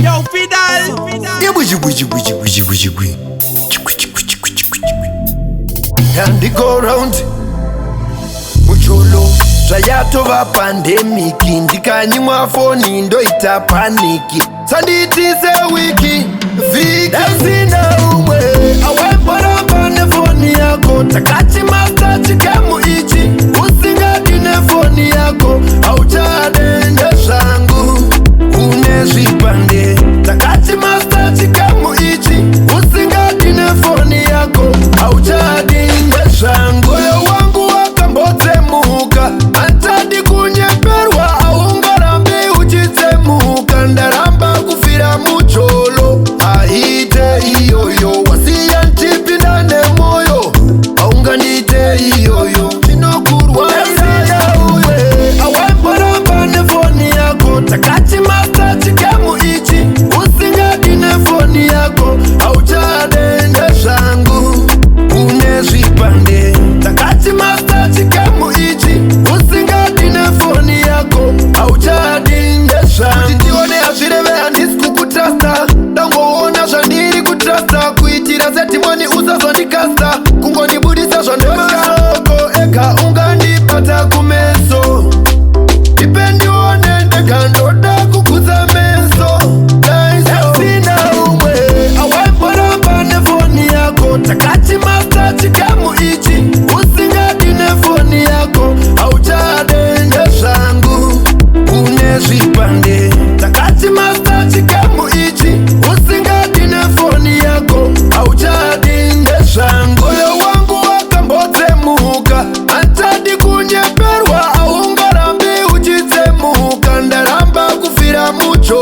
Yo, Fidel. And they go round Mucholo Zvayatova pandemic Ndikanyimwa foni ndoita paniki Sanditize wiki Viki Dasina umwe Awembaramba nefoni yako Takachi master chikemu ichi Usingati nefoni yako Auchade neshangu Unezvipande Takachi master chikemu ichi Usingati nefoni yako Auchade neshangu Moyo wangu wakambotsemuka Antadi kunyeperwa Aungarambi uchitsemuka Ndaramba kufira mucholo Aite iyoyo Wasiya ntipinda nemoyo Aungandite iyoyo Chinokurwa ya uwe Awembaramba nefoni yako Takachi master chikemu ichi Usingati nefoni yako Auchade neshangu Unezvipande Takachi master chikemu ichi Usingati nefoni yako Auchadi neshangu Kuti ndione hazvireve handisi kukutrasta Ndangoona zvandiri kutrasta Kuitira setimoni usazondikasta Kungonibudisa zvandemashoko Ega ungandibata kumeso Ipendione ndega ndoda kukuza meso Sina umwe Awembaramba nefoni yako Takachi master chikemu ichi Usingati nefoni yako Auchade neshangu Unezvipande Takachi master chikemu ichi Usingati nefoni yako Auchadi neshangu Moyo wangu wakambotsemuka Antadi kunyeperwa Aungarambi uchitsemuka Ndaramba kufira mucho